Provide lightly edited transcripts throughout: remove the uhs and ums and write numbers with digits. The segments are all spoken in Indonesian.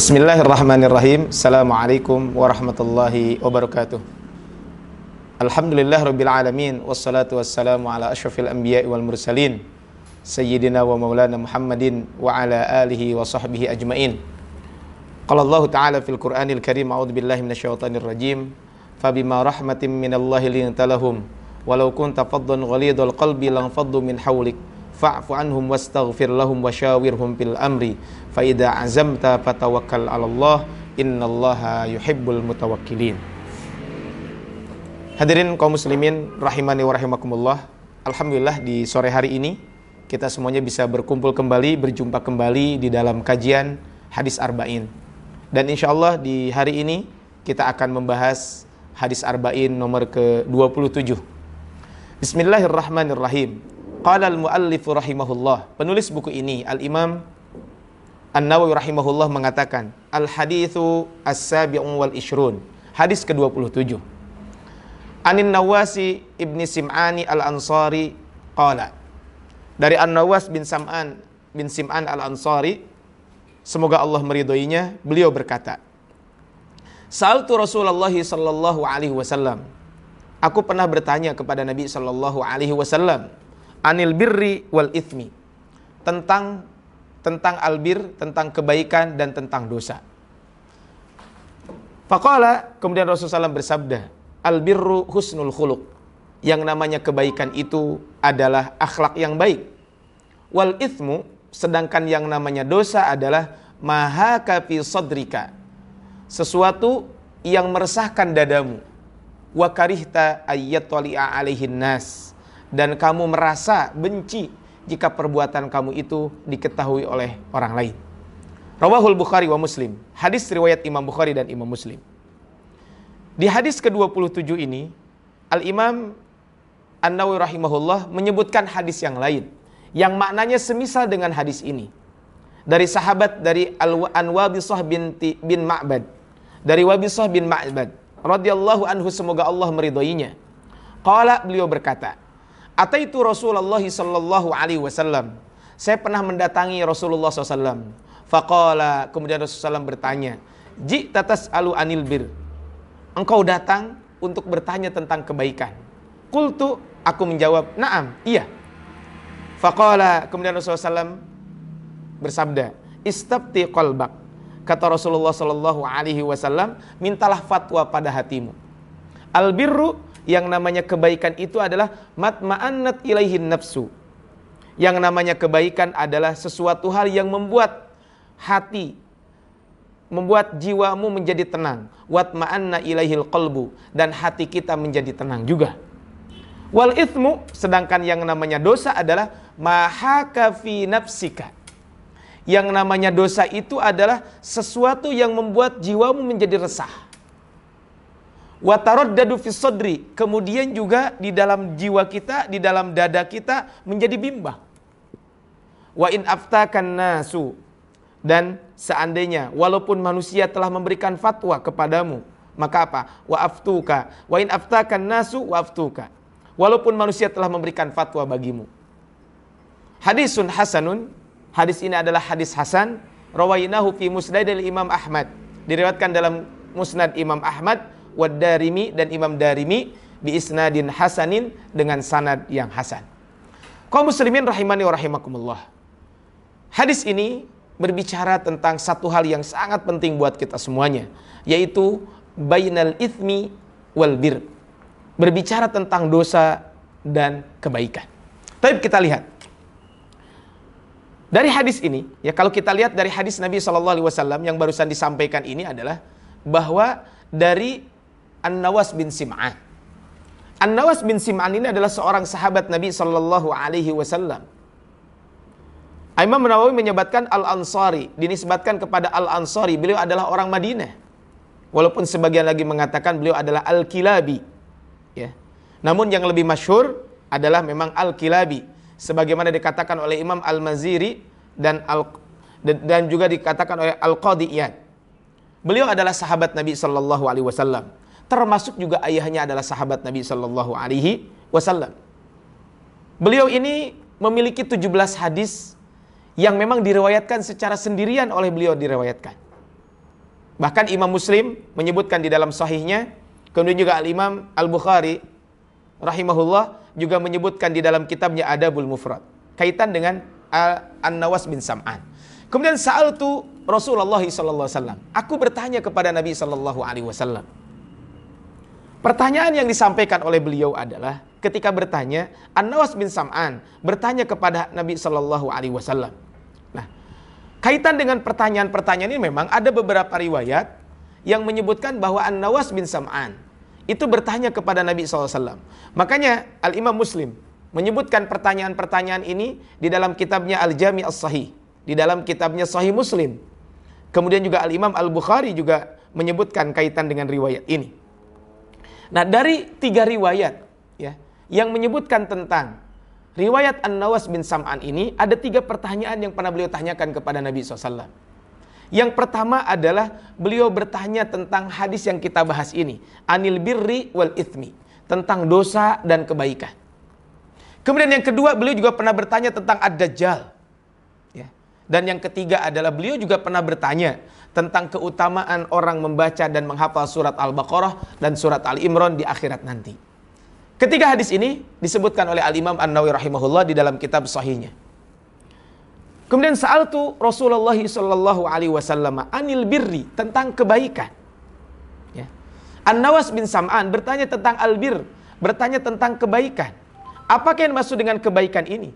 Bismillahirrahmanirrahim. Assalamualaikum warahmatullahi wabarakatuh. Alhamdulillah rabbil alamin. Wassalatu wassalamu ala asyrafil anbiya'i wal mursalin Sayyidina wa maulana Muhammadin wa ala alihi wa sahbihi ajmain. Qala Allah ta'ala fil Qur'anil Karim, a'udzu billahi minasyaitonir rajim. Fabima rahmatin minallahi linta lahum walau kunta faddan ghalidhal qalbi lanfaddu min hawlik fa'fu anhum wastaghfir lahum wasyawirhum fil amri fa idza azamta fatawakkal 'alallah innallaha yuhibbul mutawakkilin. Hadirin kaum muslimin rahimani wa rahimakumullah. Alhamdulillah di sore hari ini kita semuanya bisa berkumpul kembali, berjumpa kembali di dalam kajian hadis arba'in. Dan insyaallah di hari ini kita akan membahas hadis arba'in nomor ke-27. Bismillahirrahmanirrahim. Qala al-muallif rahimahullah. Penulis buku ini Al-Imam An-Nawawi rahimahullah mengatakan, Al-hadithu as-sabi'un wal ishrun. Hadis ke-27. Anin Nawasi ibni Sim'ani al-Ansari qala. Dari An-Nawas bin Sim'an al-Ansari, semoga Allah meridhoinya, beliau berkata, Sa'altu Rasulullah sallallahu alaihi wasallam. Aku pernah bertanya kepada Nabi sallallahu alaihi wasallam, anil birri wal ithmi, tentang albir, tentang kebaikan dan tentang dosa. Faqala, kemudian Rasulullah SAW bersabda, albirru husnul khuluq, yang namanya kebaikan itu adalah akhlak yang baik. Wal ithmu, sedangkan yang namanya dosa adalah mahaka fi sadrika, sesuatu yang meresahkan dadamu. Wa karihta ayyatali'a alaihin nas, dan kamu merasa benci jika perbuatan kamu itu diketahui oleh orang lain. Rawahul Bukhari wa Muslim. Hadis riwayat Imam Bukhari dan Imam Muslim. Di hadis ke-27 ini, Al-Imam An-Nawawi rahimahullah menyebutkan hadis yang lain yang maknanya semisal dengan hadis ini. Dari sahabat, dari An-Wabisah bin Ma'bad. Dari Wabisah bin Ma'bad radhiyallahu anhu, semoga Allah meridhoinya. Qala, beliau berkata, Ataitu Rasulullah sallallahu alaihi wasallam. Saya pernah mendatangi Rasulullah SAW. Faqala, kemudian Rasulullah SAW bertanya, Ji'ta tas'alu anil bir. Engkau datang untuk bertanya tentang kebaikan. Qultu, aku menjawab, na'am, iya. Faqala, kemudian Rasulullah SAW bersabda, Istabti qalbak. Kata Rasulullah sallallahu alaihi wasallam, mintalah fatwa pada hatimu. Albirru, yang namanya kebaikan itu adalah matma'annat ilaihin nafsu. Yang namanya kebaikan adalah sesuatu hal yang membuat hati, membuat jiwamu menjadi tenang. Watma'anna ilaihil qalbu, dan hati kita menjadi tenang juga. Wal ithmu, sedangkan yang namanya dosa adalah mahaka fi nafsika. Yang namanya dosa itu adalah sesuatu yang membuat jiwamu menjadi resah. Wa taraddadu fis sadri, kemudian juga di dalam jiwa kita, di dalam dada kita menjadi bimbang. Wa in aftakan nasu, dan seandainya walaupun manusia telah memberikan fatwa kepadamu, maka apa? Wa aftuka, wa in aftakan nasu wa aftuka, walaupun manusia telah memberikan fatwa bagimu. Hadisun hasanun, hadis ini adalah hadis hasan. Rawainahu fi musnad Imam Ahmad, diriwayatkan dalam musnad Imam Ahmad, Wad-Darimi, dan Imam Darimi, bi isnadin hasanin, dengan sanad yang hasan. Kaum muslimin rahimani wa rahimakumullah. Hadis ini berbicara tentang satu hal yang sangat penting buat kita semuanya, yaitu bainal ithmi wal bir. Berbicara tentang dosa dan kebaikan. Tapi kita lihat dari hadis ini, ya, kalau kita lihat dari hadis Nabi SAW yang barusan disampaikan ini adalah bahwa dari An-Nawas bin Sim'an. An-Nawas bin Sim'an ini adalah seorang sahabat Nabi sallallahu alaihi wasallam. Imam Nawawi menyebutkan Al-Ansari, dinisbatkan kepada Al-Ansari, beliau adalah orang Madinah. Walaupun sebagian lagi mengatakan beliau adalah Al-Kilabi, ya. Namun yang lebih masyhur adalah memang Al-Kilabi, sebagaimana dikatakan oleh Imam Al-Maziri dan juga dikatakan oleh Al-Qadi Iyad. Beliau adalah sahabat Nabi sallallahu alaihi wasallam. Termasuk juga ayahnya adalah sahabat Nabi sallallahu alaihi wasallam. Beliau ini memiliki 17 hadis yang memang diriwayatkan secara sendirian oleh beliau diriwayatkan. Bahkan Imam Muslim menyebutkan di dalam sahihnya, kemudian juga Al-Imam Al-Bukhari rahimahullah juga menyebutkan di dalam kitabnya Adabul Mufrad kaitan dengan An-Nawas bin Sam'an. Kemudian sa'altu Rasulullah sallallahu alaihi wasallam. Aku bertanya kepada Nabi sallallahu alaihi wasallam. Pertanyaan yang disampaikan oleh beliau adalah ketika bertanya, An-Nawas bin Sam'an bertanya kepada Nabi sallallahu alaihi wasallam. Nah, kaitan dengan pertanyaan-pertanyaan ini memang ada beberapa riwayat yang menyebutkan bahwa An-Nawas bin Sam'an itu bertanya kepada Nabi SAW. Makanya Al-Imam Muslim menyebutkan pertanyaan-pertanyaan ini di dalam kitabnya Al-Jami' As-Sahih, di dalam kitabnya Sahih Muslim. Kemudian juga Al-Imam Al-Bukhari juga menyebutkan kaitan dengan riwayat ini. Nah, dari 3 riwayat ya, yang menyebutkan tentang riwayat An-Nawas bin Sam'an ini, ada 3 pertanyaan yang pernah beliau tanyakan kepada Nabi SAW. Yang pertama adalah beliau bertanya tentang hadis yang kita bahas ini, anil birri wal ithmi, tentang dosa dan kebaikan. Kemudian yang kedua, beliau juga pernah bertanya tentang Ad-Dajjal. Ya. Dan yang ketiga adalah beliau juga pernah bertanya tentang keutamaan orang membaca dan menghafal surat Al-Baqarah dan surat Al-Imran di akhirat nanti. Ketiga hadis ini disebutkan oleh Al-Imam An-Nawawi rahimahullah di dalam kitab sahihnya. Kemudian sa'altu Rasulullah sallallahu alaihi wasallam anil birri, tentang kebaikan. Ya. An-Nawas bin Sam'an bertanya tentang al-bir, bertanya tentang kebaikan. Apakah yang maksud dengan kebaikan ini?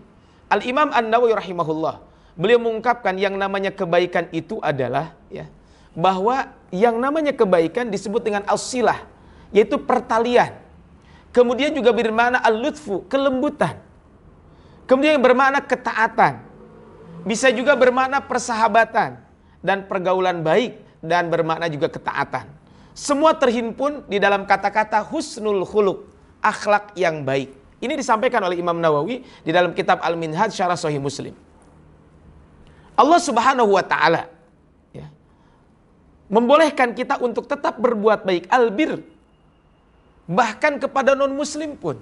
Al-Imam An-Nawawi rahimahullah, beliau mengungkapkan yang namanya kebaikan itu adalah ya, bahwa yang namanya kebaikan disebut dengan as-silah, yaitu pertalian. Kemudian juga bermakna al-lutfu, kelembutan. Kemudian yang bermakna ketaatan. Bisa juga bermakna persahabatan dan pergaulan baik, dan bermakna juga ketaatan. Semua terhimpun di dalam kata-kata husnul khuluq, akhlak yang baik. Ini disampaikan oleh Imam Nawawi di dalam kitab Al-Minhaj Syarah Sahih Muslim. Allah Subhanahu wa taala ya, membolehkan kita untuk tetap berbuat baik, albir, bahkan kepada non muslim pun.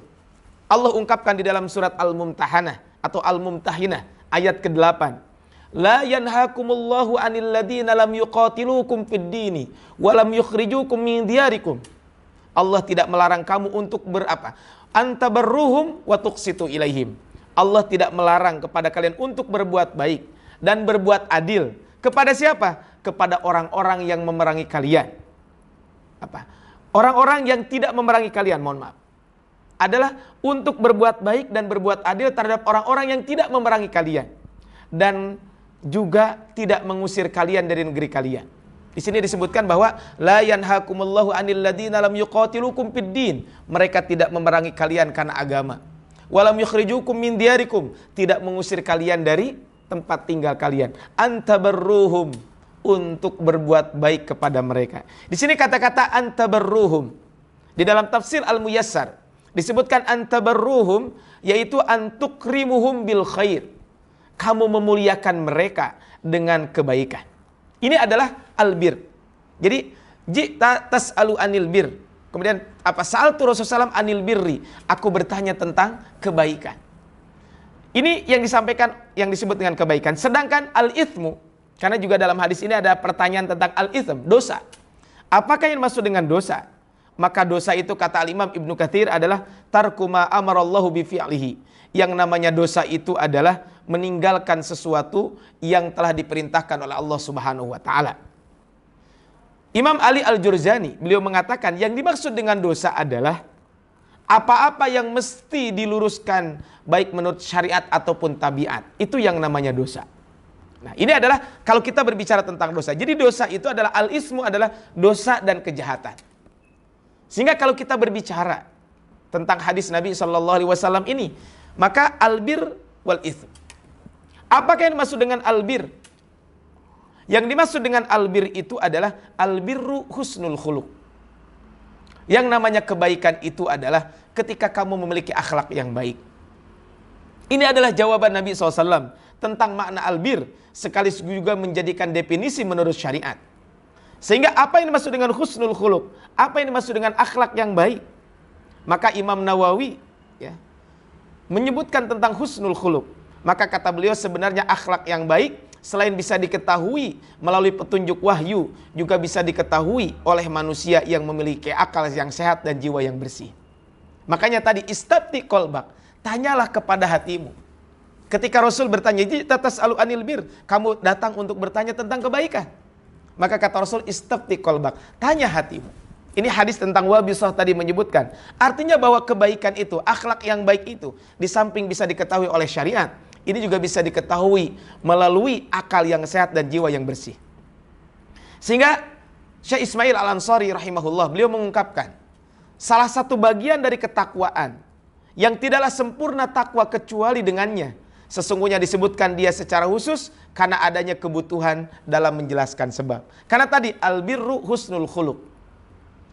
Allah ungkapkan di dalam surat Al-Mumtahanah atau Al-Mumtahinah ayat ke-8. La yanhakumullahu 'anil ladzina lam yuqatilukum fid dini wa lam yukhrijukum min diyarikum. Allah tidak melarang kamu untuk berapa? Antabarruhum wa tuqsitu ilaihim. Allah tidak melarang kepada kalian untuk berbuat baik dan berbuat adil. Kepada siapa? Kepada orang-orang yang memerangi kalian. Apa? Orang-orang yang tidak memerangi kalian, mohon maaf, adalah untuk berbuat baik dan berbuat adil terhadap orang-orang yang tidak memerangi kalian dan juga tidak mengusir kalian dari negeri kalian. Di sini disebutkan bahwa la yanhakumullahu 'anil ladzina lam yuqatilukum fid din. Mereka tidak memerangi kalian karena agama. Walam yukhrijukum min diyarikum, tidak mengusir kalian dari tempat tinggal kalian. Antabarruhum, untuk berbuat baik kepada mereka. Di sini kata-kata antabarruhum di dalam tafsir Al-Muyassar disebutkan antabarruhum, yaitu antukrimuhum bil khair. Kamu memuliakan mereka dengan kebaikan. Ini adalah albir. Jadi jita tas'alu anil bir. Kemudian apa? Sa'altu Rasulullah anil birri. Aku bertanya tentang kebaikan. Ini yang disampaikan, yang disebut dengan kebaikan. Sedangkan al-ithmu, karena juga dalam hadis ini ada pertanyaan tentang al-ithm, dosa. Apakah yang dimaksud dengan dosa? Maka dosa itu kata Al-Imam Ibnu Katsir adalah tarku ma amarallahu bi fi'lihi. Yang namanya dosa itu adalah meninggalkan sesuatu yang telah diperintahkan oleh Allah Subhanahu wa taala. Imam Ali Al-Jurzani beliau mengatakan yang dimaksud dengan dosa adalah apa-apa yang mesti diluruskan baik menurut syariat ataupun tabiat. Itu yang namanya dosa. Nah, ini adalah kalau kita berbicara tentang dosa. Jadi dosa itu adalah al-ismu, adalah dosa dan kejahatan. Sehingga kalau kita berbicara tentang hadis Nabi SAW ini, maka albir wal ithm. Apakah yang dimaksud dengan albir? Yang dimaksud dengan albir itu adalah albirru husnul khuluq. Yang namanya kebaikan itu adalah ketika kamu memiliki akhlak yang baik. Ini adalah jawaban Nabi SAW tentang makna albir, sekaligus juga menjadikan definisi menurut syariat. Sehingga apa yang dimaksud dengan husnul khuluq, apa yang dimaksud dengan akhlak yang baik, maka Imam Nawawi ya, menyebutkan tentang husnul khuluq. Maka kata beliau sebenarnya akhlak yang baik selain bisa diketahui melalui petunjuk wahyu, juga bisa diketahui oleh manusia yang memiliki akal yang sehat dan jiwa yang bersih. Makanya tadi istafti qalbak, tanyalah kepada hatimu. Ketika Rasul bertanya, "Tas'alu anil bir," kamu datang untuk bertanya tentang kebaikan. Maka kata Rasul, istafti qalbak, tanya hatimu. Ini hadis tentang wabisah tadi menyebutkan. Artinya bahwa kebaikan itu, akhlak yang baik itu, di samping bisa diketahui oleh syariat, ini juga bisa diketahui melalui akal yang sehat dan jiwa yang bersih. Sehingga Syekh Ismail Al-Ansari rahimahullah, beliau mengungkapkan, salah satu bagian dari ketakwaan yang tidaklah sempurna takwa kecuali dengannya, sesungguhnya disebutkan dia secara khusus karena adanya kebutuhan dalam menjelaskan sebab. Karena tadi albirru husnul khuluq.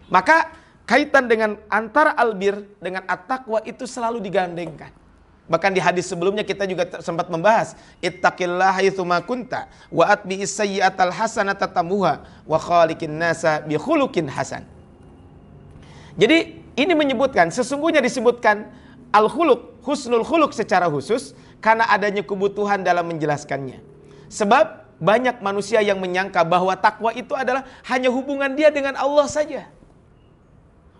Maka kaitan dengan antara albir dengan at-taqwa itu selalu digandengkan. Bahkan di hadis sebelumnya kita juga sempat membahas, ittaqillaha haitsu ma kunta wa atbi'is sayyi'atal hasanata tamuha wa khaliqin nasa bi khuluqin hasan. Jadi ini menyebutkan, sesungguhnya disebutkan al-khuluq, husnul khuluq secara khusus karena adanya kebutuhan dalam menjelaskannya. Sebab banyak manusia yang menyangka bahwa takwa itu adalah hanya hubungan dia dengan Allah saja.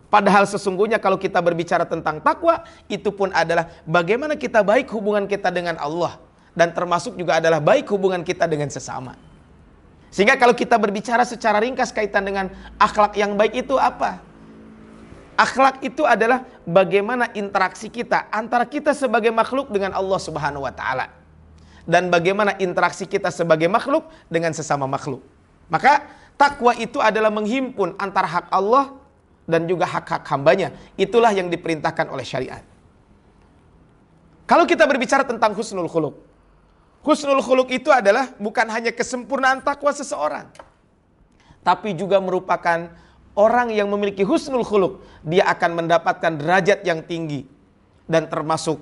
Padahal sesungguhnya kalau kita berbicara tentang takwa, itu pun adalah bagaimana kita baik hubungan kita dengan Allah. Dan termasuk juga adalah baik hubungan kita dengan sesama. Sehingga kalau kita berbicara secara ringkas kaitan dengan akhlak yang baik itu apa? Akhlak itu adalah bagaimana interaksi kita antara kita sebagai makhluk dengan Allah Subhanahu wa taala. Dan bagaimana interaksi kita sebagai makhluk dengan sesama makhluk. Maka takwa itu adalah menghimpun antara hak Allah dan juga hak-hak hambanya. Itulah yang diperintahkan oleh syariat. Kalau kita berbicara tentang husnul khuluq, husnul khuluq itu adalah bukan hanya kesempurnaan takwa seseorang, tapi juga merupakan orang yang memiliki husnul khuluq, dia akan mendapatkan derajat yang tinggi. Dan termasuk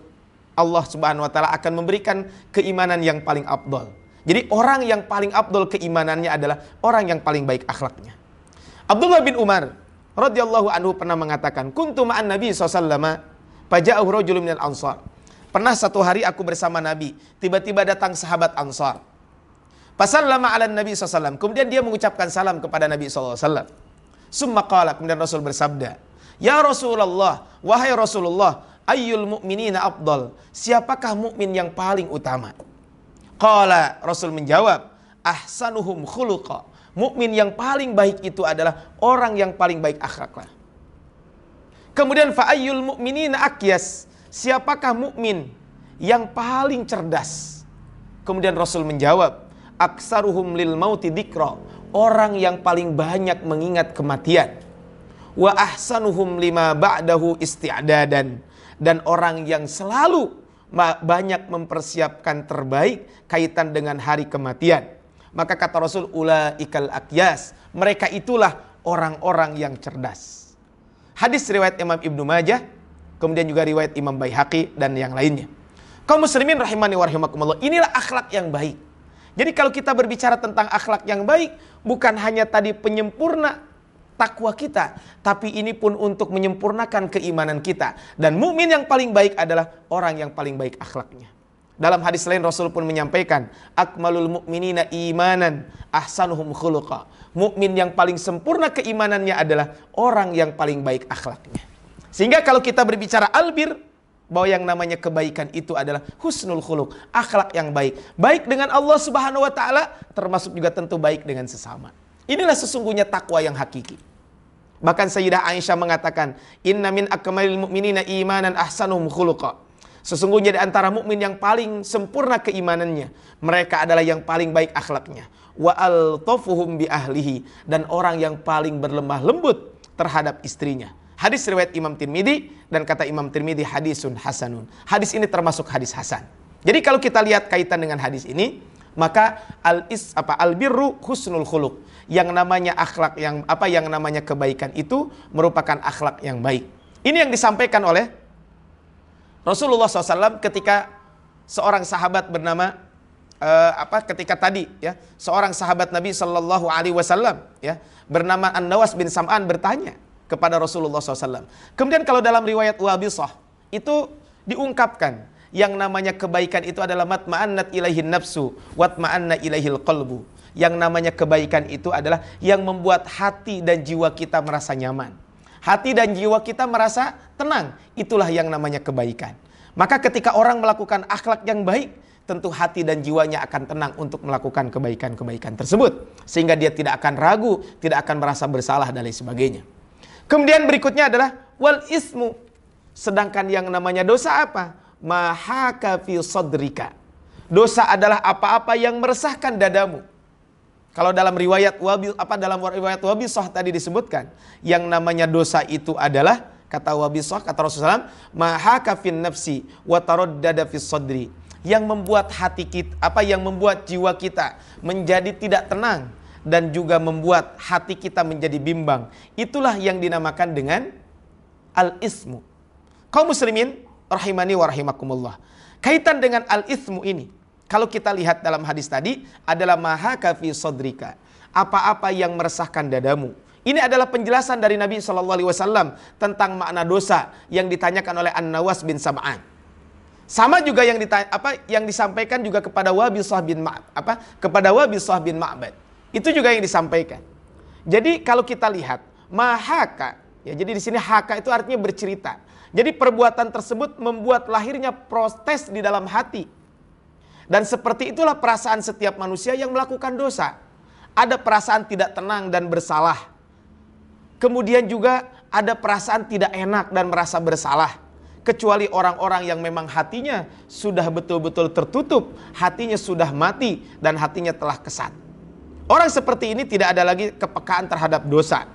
Allah Subhanahu wa taala akan memberikan keimanan yang paling afdal. Jadi orang yang paling afdal keimanannya adalah orang yang paling baik akhlaknya. Abdullah bin Umar radhiyallahu anhu pernah mengatakan, kuntu ma'an Nabi SAW, faja'ahu rajulun minal Ansar. Pernah satu hari aku bersama Nabi, tiba-tiba datang sahabat Ansar. Fasallama 'alan Nabi SAW, kemudian dia mengucapkan salam kepada Nabi SAW. Summa qala, kemudian Rasul bersabda, "Ya Rasulullah, wahai Rasulullah, ayyul mu'minina afdal?" Siapakah mukmin yang paling utama? Qala, Rasul menjawab, "Ahsanuhum khuluqa." Mukmin yang paling baik itu adalah orang yang paling baik akhlaknya. Kemudian fa'ayyul mu'minina akyas, siapakah mukmin yang paling cerdas? Kemudian Rasul menjawab, aksaruhum lil mauti dzikra, orang yang paling banyak mengingat kematian. Wa ahsanuhum lima ba'dahu isti'dadan, dan orang yang selalu banyak mempersiapkan terbaik kaitan dengan hari kematian. Maka kata Rasul, ulaikal akyas, mereka itulah orang-orang yang cerdas. Hadis riwayat Imam Ibnu Majah, kemudian juga riwayat Imam Baihaqi dan yang lainnya. Kaum muslimin rahimani wa rahimakumullah, inilah akhlak yang baik. Jadi kalau kita berbicara tentang akhlak yang baik, bukan hanya tadi penyempurna takwa kita, tapi ini pun untuk menyempurnakan keimanan kita. Dan mukmin yang paling baik adalah orang yang paling baik akhlaknya. Dalam hadis lain Rasul pun menyampaikan, akmalul mu'minina imanan ahsanuhum khuluqa. Mukmin yang paling sempurna keimanannya adalah orang yang paling baik akhlaknya. Sehingga kalau kita berbicara albir, bahwa yang namanya kebaikan itu adalah husnul khuluq, akhlak yang baik. Baik dengan Allah Subhanahu wa taala, termasuk juga tentu baik dengan sesama. Inilah sesungguhnya takwa yang hakiki. Bahkan Sayyidah Aisyah mengatakan, inna min akmalil mu'minina imanan ahsanuhum khuluqa. Sesungguhnya di antara mukmin yang paling sempurna keimanannya, mereka adalah yang paling baik akhlaknya. Wa altafuhum bi ahlihi, dan orang yang paling berlemah lembut terhadap istrinya. Hadis riwayat Imam Tirmidzi, dan kata Imam Tirmidzi hadisun hasanun. Hadis ini termasuk hadis hasan. Jadi kalau kita lihat kaitan dengan hadis ini, maka albirru husnul khuluq. Yang namanya akhlak yang namanya kebaikan itu merupakan akhlak yang baik. Ini yang disampaikan oleh Rasulullah SAW ketika seorang sahabat bernama ketika tadi ya seorang sahabat Nabi Shallallahu Alaihi Wasallam ya bernama An-Nawas bin Sam'an bertanya kepada Rasulullah SAW. Kemudian kalau dalam riwayat Wabisah itu diungkapkan yang namanya kebaikan itu adalah matma'annat ilaihin nafsu watma'anna ilaihil qalbu. Yang namanya kebaikan itu adalah yang membuat hati dan jiwa kita merasa nyaman. Hati dan jiwa kita merasa tenang. Itulah yang namanya kebaikan. Maka ketika orang melakukan akhlak yang baik, tentu hati dan jiwanya akan tenang untuk melakukan kebaikan-kebaikan tersebut. Sehingga dia tidak akan ragu, tidak akan merasa bersalah dan lain sebagainya. Kemudian berikutnya adalah wal ismu. Sedangkan yang namanya dosa apa? Mahaka fi sadrika. Dosa adalah apa-apa yang meresahkan dadamu. Kalau dalam riwayat Wabisah tadi disebutkan, yang namanya dosa itu adalah, kata Wabisah, kata Rasulullah, mahaka fin nafsi wa taraddada fis sadri. Yang membuat hati kita, yang membuat jiwa kita menjadi tidak tenang dan juga membuat hati kita menjadi bimbang. Itulah yang dinamakan dengan al-ismu. Kaum muslimin rahimani wa rahimakumullah. Kaitan dengan al-ismu ini, kalau kita lihat dalam hadis tadi adalah mahaka fi sadrika. Apa-apa yang meresahkan dadamu. Ini adalah penjelasan dari Nabi SAW tentang makna dosa yang ditanyakan oleh An-Nawas bin Sam'an. Sama juga yang disampaikan juga kepada Wabisah bin Ma'bad. Itu juga yang disampaikan. Jadi kalau kita lihat mahaka, ya, jadi di sini haka itu artinya bercerita. Jadi perbuatan tersebut membuat lahirnya protes di dalam hati. Dan seperti itulah perasaan setiap manusia yang melakukan dosa. Ada perasaan tidak tenang dan bersalah. Kemudian juga ada perasaan tidak enak dan merasa bersalah. Kecuali orang-orang yang memang hatinya sudah betul-betul tertutup, hatinya sudah mati dan hatinya telah kesat. Orang seperti ini tidak ada lagi kepekaan terhadap dosa.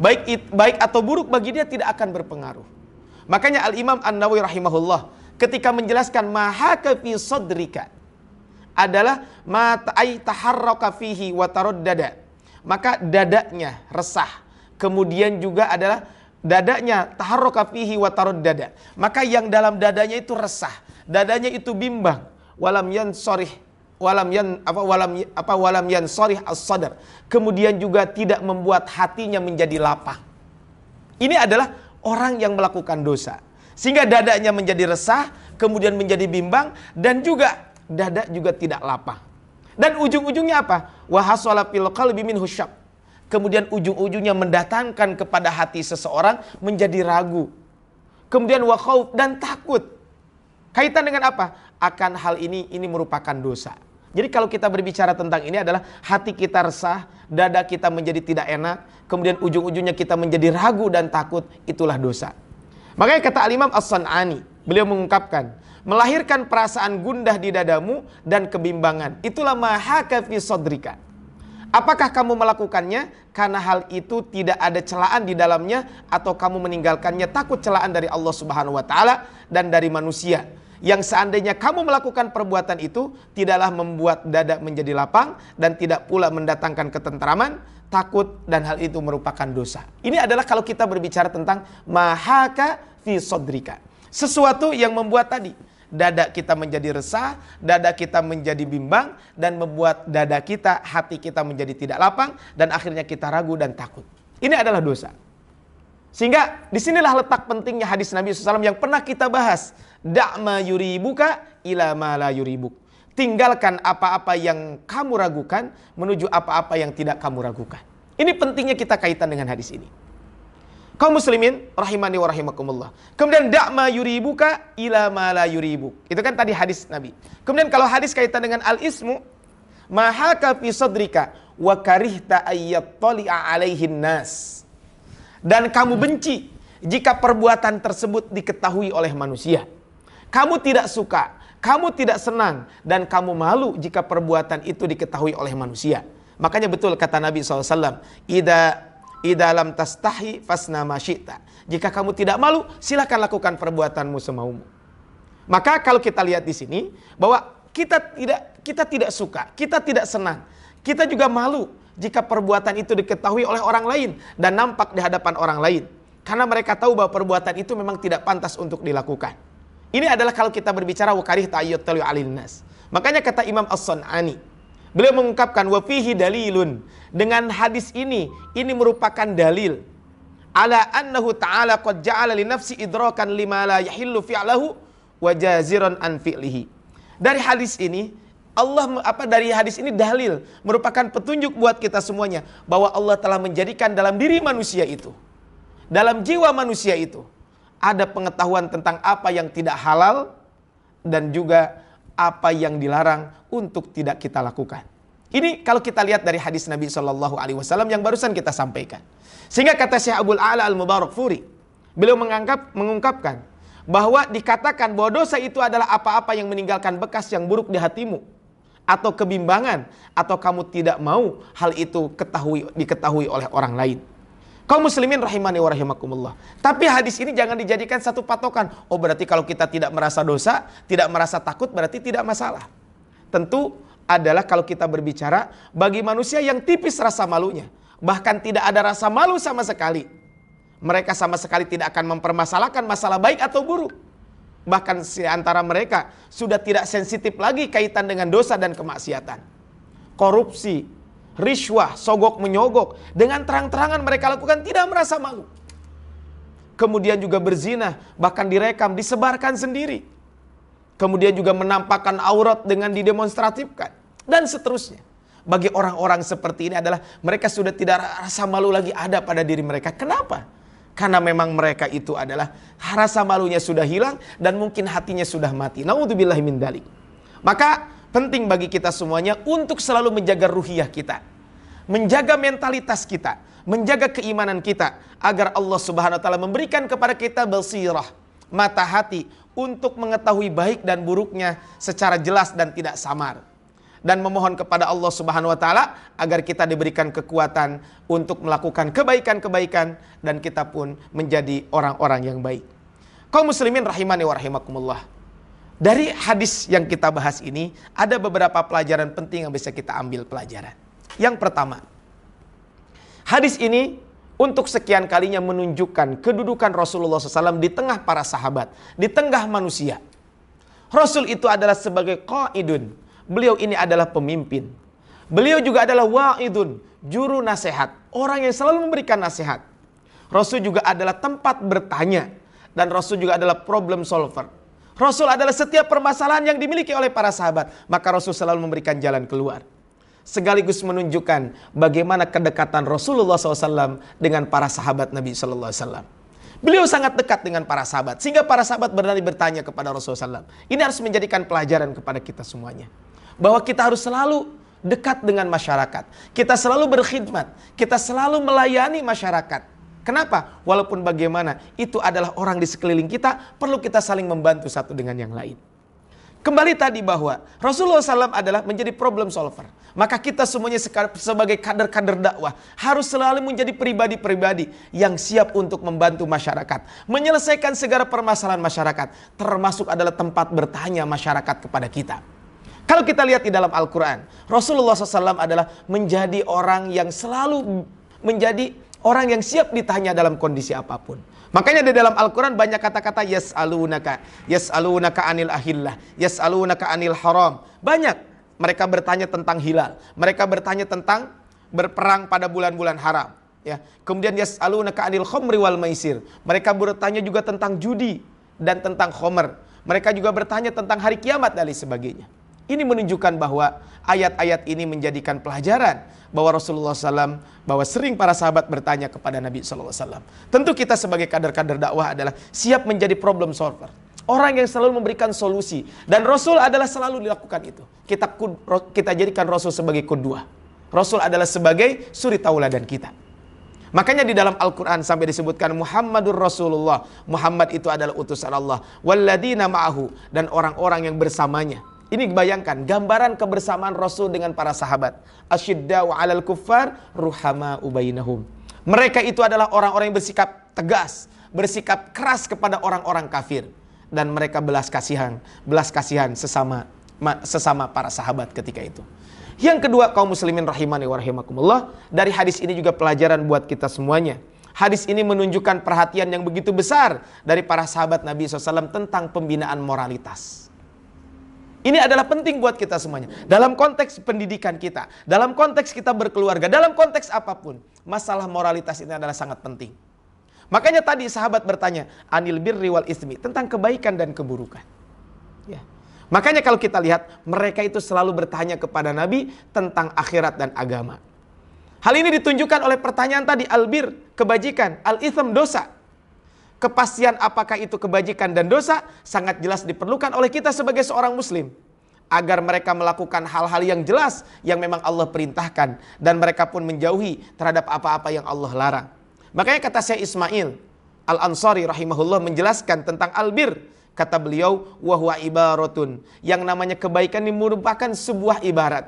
Baik atau buruk bagi dia tidak akan berpengaruh. Makanya Al-Imam An-Nawawi rahimahullah ketika menjelaskan mahaka fi sadrika adalah mata'ai taharraka fihi wa taraddada. Maka dadanya resah. Kemudian juga adalah dadanya taharraka fihi wa taraddada. Maka yang dalam dadanya itu resah, dadanya itu bimbang. Walam yansarih as-sadr. Kemudian juga tidak membuat hatinya menjadi lapang. Ini adalah orang yang melakukan dosa. Sehingga dadanya menjadi resah, kemudian menjadi bimbang, dan juga dada juga tidak lapang. Dan ujung-ujungnya apa? Wa hasala fil qalbi minhu syak. Kemudian ujung-ujungnya mendatangkan kepada hati seseorang menjadi ragu. Kemudian wa khauf, dan takut. Kaitan dengan apa? Akan hal ini merupakan dosa. Jadi kalau kita berbicara tentang ini adalah hati kita resah, dada kita menjadi tidak enak, kemudian ujung-ujungnya kita menjadi ragu dan takut, itulah dosa. Makanya kata Al-Imam As-San'ani, beliau mengungkapkan, melahirkan perasaan gundah di dadamu dan kebimbangan. Itulah mahaka fi sadrika. Apakah kamu melakukannya karena hal itu tidak ada celaan di dalamnya, atau kamu meninggalkannya takut celaan dari Allah Subhanahu wa taala dan dari manusia? Yang seandainya kamu melakukan perbuatan itu tidaklah membuat dada menjadi lapang dan tidak pula mendatangkan ketentraman, takut, dan hal itu merupakan dosa. Ini adalah kalau kita berbicara tentang mahaka fi sadrika. Sesuatu yang membuat tadi dada kita menjadi resah, dada kita menjadi bimbang, dan membuat dada kita, hati kita menjadi tidak lapang, dan akhirnya kita ragu dan takut. Ini adalah dosa. Sehingga disinilah letak pentingnya hadis Nabi SAW yang pernah kita bahas. Da'ma yuribuka ila ma la yuribuk. Tinggalkan apa-apa yang kamu ragukan menuju apa-apa yang tidak kamu ragukan. Ini pentingnya kita kaitan dengan hadis ini. Kaum muslimin rahimani wa rahimakumullah. Kemudian da'ma yuribuka ila ma la yuribuk. Itu kan tadi hadis Nabi. Kemudian kalau hadis kaitan dengan al-ismu, mahaka fi sadrika wa karihta ayyattali'a alaihin nas. Dan kamu benci jika perbuatan tersebut diketahui oleh manusia. Kamu tidak suka, kamu tidak senang, dan kamu malu jika perbuatan itu diketahui oleh manusia. Makanya betul kata Nabi SAW, Idza lam tastahi fasna ma syi'ta. Jika kamu tidak malu, silakan lakukan perbuatanmu semaumu. Maka kalau kita lihat di sini bahwa kita tidak suka, kita tidak senang, kita juga malu jika perbuatan itu diketahui oleh orang lain dan nampak di hadapan orang lain. Karena mereka tahu bahwa perbuatan itu memang tidak pantas untuk dilakukan. Ini adalah kalau kita berbicara wa karihta ayyattali'u 'alaihin nas. Makanya kata Imam As-San'ani, beliau mengungkapkan wa fihi dalilun. Dengan hadis ini merupakan dalil ala annahu ta'ala qad ja'ala li nafsi idrakan lima la yahillu fi'lahu wa jaziran an fi'lihi. Dari hadis ini dari hadis ini dalil, merupakan petunjuk buat kita semuanya bahwa Allah telah menjadikan dalam diri manusia itu, dalam jiwa manusia itu ada pengetahuan tentang apa yang tidak halal dan juga apa yang dilarang untuk tidak kita lakukan. Ini kalau kita lihat dari hadis Nabi Shallallahu Alaihi Wasallam yang barusan kita sampaikan. Sehingga kata Syekh Abdul A'la Al-Mubarakfuri, beliau mengungkapkan bahwa dikatakan bahwa dosa itu adalah apa-apa yang meninggalkan bekas yang buruk di hatimu, atau kebimbangan, atau kamu tidak mau hal itu diketahui oleh orang lain. Kaum muslimin rahimani wa rahimakumullah. Tapi hadis ini jangan dijadikan satu patokan. Oh, berarti kalau kita tidak merasa dosa, tidak merasa takut, berarti tidak masalah. Tentu adalah kalau kita berbicara bagi manusia yang tipis rasa malunya, bahkan tidak ada rasa malu sama sekali. Mereka sama sekali tidak akan mempermasalahkan masalah baik atau buruk. Bahkan di antara mereka sudah tidak sensitif lagi kaitan dengan dosa dan kemaksiatan. Korupsi, riswah, sogok menyogok, dengan terang-terangan mereka lakukan, tidak merasa malu. Kemudian juga berzina, bahkan direkam, disebarkan sendiri. Kemudian juga menampakkan aurat dengan didemonstratifkan, dan seterusnya. Bagi orang-orang seperti ini adalah mereka sudah tidak rasa malu lagi ada pada diri mereka. Kenapa? Karena memang mereka itu adalah rasa malunya sudah hilang dan mungkin hatinya sudah mati. Naudzubillahi min dzalik. Maka penting bagi kita semuanya untuk selalu menjaga ruhiyah kita, menjaga mentalitas kita, menjaga keimanan kita, agar Allah Subhanahu wa taala memberikan kepada kita basirah, mata hati, untuk mengetahui baik dan buruknya secara jelas dan tidak samar. Dan memohon kepada Allah Subhanahu wa taala agar kita diberikan kekuatan untuk melakukan kebaikan-kebaikan dan kita pun menjadi orang-orang yang baik. Kaum muslimin rahimani wa rahimakumullah. Dari hadis yang kita bahas ini ada beberapa pelajaran penting yang bisa kita ambil pelajaran. Yang pertama, hadis ini untuk sekian kalinya menunjukkan kedudukan Rasulullah SAW di tengah para sahabat, di tengah manusia. Rasul itu adalah sebagai qaidun. Beliau ini adalah pemimpin. Beliau juga adalah wa'idun, juru nasihat, orang yang selalu memberikan nasihat. Rasul juga adalah tempat bertanya, dan Rasul juga adalah problem solver. Rasul adalah setiap permasalahan yang dimiliki oleh para sahabat, maka Rasul selalu memberikan jalan keluar. Sekaligus menunjukkan bagaimana kedekatan Rasulullah SAW dengan para sahabat Nabi SAW. Beliau sangat dekat dengan para sahabat, sehingga para sahabat berani bertanya kepada Rasulullah SAW. Ini harus menjadikan pelajaran kepada kita semuanya, bahwa kita harus selalu dekat dengan masyarakat. Kita selalu berkhidmat. Kita selalu melayani masyarakat. Kenapa? Walaupun bagaimana, itu adalah orang di sekeliling kita, perlu kita saling membantu satu dengan yang lain. Kembali tadi bahwa Rasulullah SAW adalah menjadi problem solver. Maka kita semuanya sebagai kader-kader dakwah harus selalu menjadi pribadi-pribadi yang siap untuk membantu masyarakat, menyelesaikan segala permasalahan masyarakat, termasuk adalah tempat bertanya masyarakat kepada kita. Kalau kita lihat di dalam Al-Quran, Rasulullah SAW adalah menjadi orang yang selalu menjadi orang yang siap ditanya dalam kondisi apapun. Makanya di dalam Al-Quran banyak kata-kata yas'alunaka anil ahillah, yas'alunaka anil haram. Banyak mereka bertanya tentang hilal, mereka bertanya tentang berperang pada bulan-bulan haram. Ya. Kemudian yas'alunaka anil khomri wal maisir. Mereka bertanya juga tentang judi dan tentang khomer. Mereka juga bertanya tentang hari kiamat dan lain sebagainya. Ini menunjukkan bahwa ayat-ayat ini menjadikan pelajaran bahwa Rasulullah SAW, bahwa sering para sahabat bertanya kepada Nabi SAW. Tentu kita sebagai kader-kader dakwah adalah siap menjadi problem solver. Orang yang selalu memberikan solusi. Dan Rasul adalah selalu dilakukan itu. Kita jadikan Rasul sebagai qudwah. Rasul adalah sebagai suri tauladan kita. Makanya di dalam Al-Quran sampai disebutkan Muhammadur Rasulullah. Muhammad itu adalah utusan Allah. Walladina ma'ahu, dan orang-orang yang bersamanya. Ini bayangkan gambaran kebersamaan Rasul dengan para sahabat. Asyidda'u 'alal kuffar ruhama'u bainahum. Mereka itu adalah orang-orang yang bersikap tegas, bersikap keras kepada orang-orang kafir, dan mereka belas kasihan sesama para sahabat ketika itu. Yang kedua, kaum muslimin rahimani wa rahimakumullah, dari hadis ini juga pelajaran buat kita semuanya. Hadis ini menunjukkan perhatian yang begitu besar dari para sahabat Nabi SAW tentang pembinaan moralitas. Ini adalah penting buat kita semuanya. Dalam konteks pendidikan kita, dalam konteks kita berkeluarga, dalam konteks apapun, masalah moralitas ini adalah sangat penting. Makanya tadi sahabat bertanya, anil birri wal ismi, tentang kebaikan dan keburukan. Ya. Makanya kalau kita lihat, mereka itu selalu bertanya kepada Nabi tentang akhirat dan agama. Hal ini ditunjukkan oleh pertanyaan tadi, albir, kebajikan, al-itham, dosa. Kepastian apakah itu kebajikan dan dosa sangat jelas diperlukan oleh kita sebagai seorang muslim. Agar mereka melakukan hal-hal yang jelas yang memang Allah perintahkan. Dan mereka pun menjauhi terhadap apa-apa yang Allah larang. Makanya kata Syekh Ismail Al-Ansari rahimahullah menjelaskan tentang albir. Kata beliau, wahwa ibaratun. Yang namanya kebaikan ini merupakan sebuah ibarat.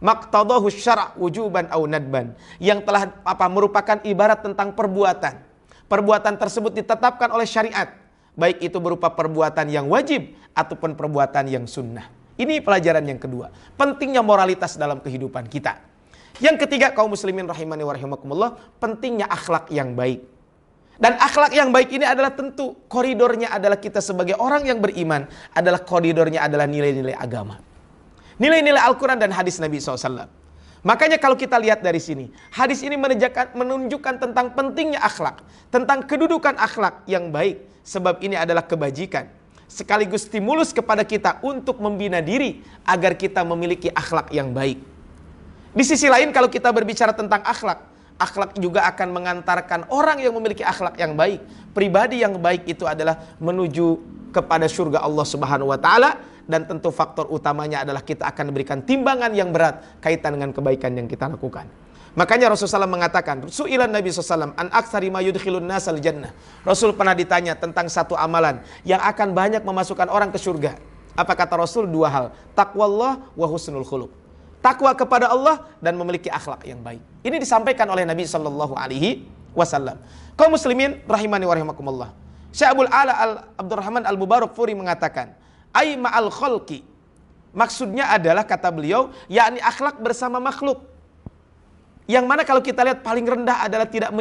Maqtadahu syara' wujuban au nadban. Yang telah merupakan ibarat tentang perbuatan. Perbuatan tersebut ditetapkan oleh syariat. Baik itu berupa perbuatan yang wajib ataupun perbuatan yang sunnah. Ini pelajaran yang kedua. Pentingnya moralitas dalam kehidupan kita. Yang ketiga, kaum muslimin rahimani wa rahimakumullah, pentingnya akhlak yang baik. Dan akhlak yang baik ini adalah tentu koridornya adalah kita sebagai orang yang beriman. Adalah koridornya adalah nilai-nilai agama. Nilai-nilai Al-Quran dan hadis Nabi SAW. Makanya kalau kita lihat dari sini, hadis ini menunjukkan tentang pentingnya akhlak. Tentang kedudukan akhlak yang baik. Sebab ini adalah kebajikan. Sekaligus stimulus kepada kita untuk membina diri agar kita memiliki akhlak yang baik. Di sisi lain kalau kita berbicara tentang akhlak, akhlak juga akan mengantarkan orang yang memiliki akhlak yang baik. Pribadi yang baik itu adalah menuju kepada surga Allah Subhanahu wa taala, dan tentu faktor utamanya adalah kita akan diberikan timbangan yang berat kaitan dengan kebaikan yang kita lakukan. Makanya Rasulullah SAW mengatakan, su'ilan Nabi SAW an aktsari ma yudkhilun nasal jannah. Rasul pernah ditanya tentang satu amalan yang akan banyak memasukkan orang ke surga. Apa kata Rasul? Dua hal, taqwallah wa husnul khuluq. Takwa kepada Allah dan memiliki akhlak yang baik. Ini disampaikan oleh Nabi SAW. Kaum muslimin rahimani wa rahimakumullah. Syekh Abdurrahman Al-Mubarak Furi mengatakan, ai ma'al khalqi. Maksudnya adalah kata beliau, yakni akhlak bersama makhluk. Yang mana kalau kita lihat paling rendah adalah tidak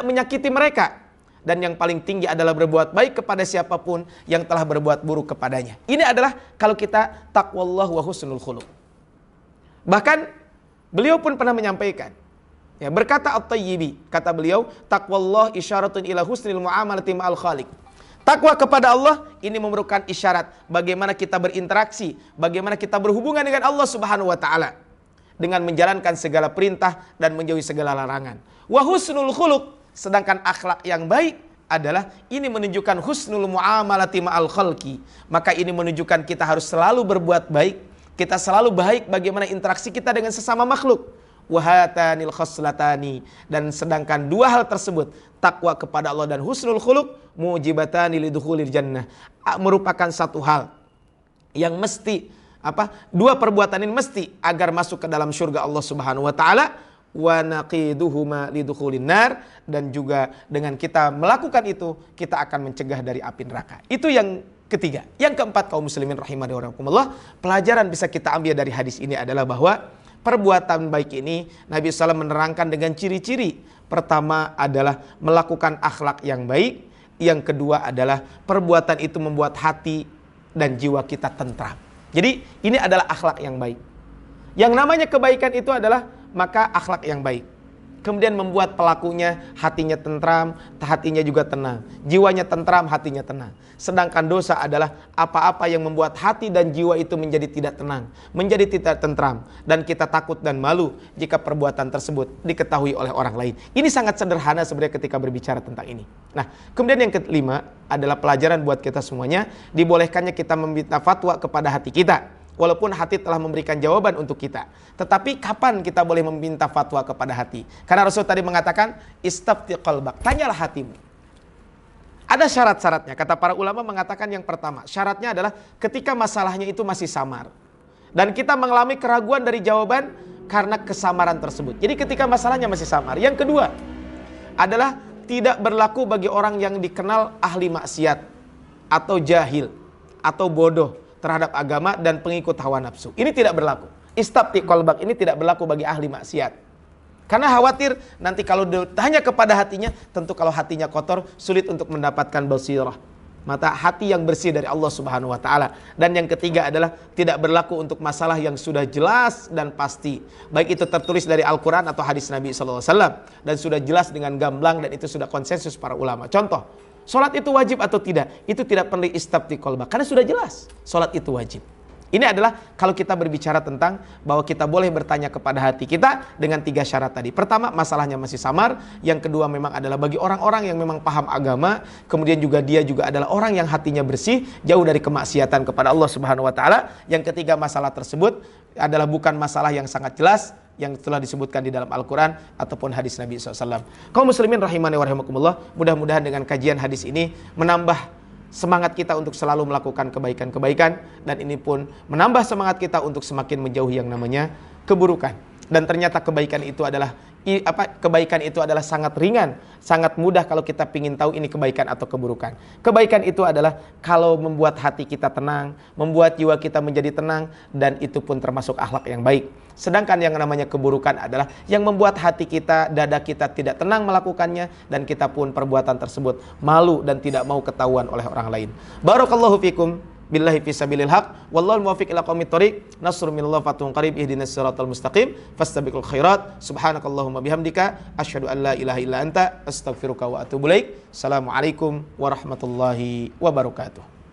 menyakiti mereka. Dan yang paling tinggi adalah berbuat baik kepada siapapun yang telah berbuat buruk kepadanya. Ini adalah kalau kita taqwallah wa husnul khuluq. Bahkan beliau pun pernah menyampaikan, ya, berkata At-Tayyibi, kata beliau, taqwallah isyaratun ila husnil muamalati ma'al khaliq. Takwa kepada Allah ini memerlukan isyarat bagaimana kita berinteraksi, bagaimana kita berhubungan dengan Allah Subhanahu wa taala dengan menjalankan segala perintah dan menjauhi segala larangan. Wa husnul khuluq, sedangkan akhlak yang baik adalah ini menunjukkan husnul muamalati ma'al khalqi. Maka ini menunjukkan kita harus selalu berbuat baik, kita selalu baik bagaimana interaksi kita dengan sesama makhluk. Wahatanil khoslatani, dan sedangkan dua hal tersebut, takwa kepada Allah dan husnul khuluq, mujibatani lidukhulil jannah, merupakan satu hal yang mesti dua perbuatan ini mesti agar masuk ke dalam surga Allah Subhanahu wa taala, wa naqiduhuma lidukhulin nar, dan juga dengan kita melakukan itu kita akan mencegah dari api neraka. Itu yang ketiga. Yang keempat, kaum muslimin rahimani wa rahimakumullah, pelajaran bisa kita ambil dari hadis ini adalah bahwa perbuatan baik ini Nabi SAW menerangkan dengan ciri-ciri. Pertama adalah melakukan akhlak yang baik. Yang kedua adalah perbuatan itu membuat hati dan jiwa kita tentram. Jadi ini adalah akhlak yang baik. Yang namanya kebaikan itu adalah maka akhlak yang baik. Kemudian membuat pelakunya hatinya tentram, hatinya juga tenang. Jiwanya tentram, hatinya tenang. Sedangkan dosa adalah apa-apa yang membuat hati dan jiwa itu menjadi tidak tenang, menjadi tidak tentram. Dan kita takut dan malu jika perbuatan tersebut diketahui oleh orang lain. Ini sangat sederhana sebenarnya ketika berbicara tentang ini. Nah, kemudian yang kelima adalah pelajaran buat kita semuanya. Dibolehkannya kita meminta fatwa kepada hati kita. Walaupun hati telah memberikan jawaban untuk kita. Tetapi kapan kita boleh meminta fatwa kepada hati? Karena Rasul tadi mengatakan, istafti qalbak, tanyalah hatimu. Ada syarat-syaratnya. Kata para ulama mengatakan yang pertama, syaratnya adalah ketika masalahnya itu masih samar. Dan kita mengalami keraguan dari jawaban karena kesamaran tersebut. Jadi ketika masalahnya masih samar. Yang kedua adalah tidak berlaku bagi orang yang dikenal ahli maksiat, atau jahil, atau bodoh terhadap agama dan pengikut hawa nafsu. Ini tidak berlaku. Istafti qalbak ini tidak berlaku bagi ahli maksiat. Karena khawatir nanti kalau ditanya kepada hatinya, tentu kalau hatinya kotor sulit untuk mendapatkan basirah, mata hati yang bersih dari Allah Subhanahu wa taala. Dan yang ketiga adalah tidak berlaku untuk masalah yang sudah jelas dan pasti. Baik itu tertulis dari Al-Qur'an atau hadis Nabi sallallahu alaihi wasallam dan sudah jelas dengan gamblang dan itu sudah konsensus para ulama. Contoh, Sholat itu wajib atau tidak? Itu tidak perlu istabti qalbak, karena sudah jelas sholat itu wajib. Ini adalah kalau kita berbicara tentang bahwa kita boleh bertanya kepada hati kita dengan 3 syarat tadi. Pertama, masalahnya masih samar. Yang kedua, memang adalah bagi orang-orang yang memang paham agama. Kemudian juga dia juga adalah orang yang hatinya bersih, jauh dari kemaksiatan kepada Allah Subhanahu wa taala. Yang ketiga, masalah tersebut adalah bukan masalah yang sangat jelas yang telah disebutkan di dalam Al-Quran ataupun hadis Nabi SAW. Kaum muslimin rahimani wa rahimakumullah, mudah-mudahan dengan kajian hadis ini menambah semangat kita untuk selalu melakukan kebaikan-kebaikan, dan ini pun menambah semangat kita untuk semakin menjauhi yang namanya keburukan. Dan ternyata kebaikan itu adalah sangat ringan, sangat mudah kalau kita ingin tahu ini kebaikan atau keburukan. Kebaikan itu adalah kalau membuat hati kita tenang, membuat jiwa kita menjadi tenang, dan itu pun termasuk akhlak yang baik. Sedangkan yang namanya keburukan adalah yang membuat hati kita, dada kita tidak tenang melakukannya, dan kita pun perbuatan tersebut malu dan tidak mau ketahuan oleh orang lain. Barakallahu fikum. Billahi fi sabilil haq, wallahu muwaffiq ila aqwamit thoriq, nasrun minallahi fathun qarib, ihdinas siratal mustaqim, fastabiqul khairat, subhanakallahumma bihamdika, asyhadu an la ilaha illa anta, astaghfiruka wa atubu ilaik. Assalamualaikum warahmatullahi wabarakatuh.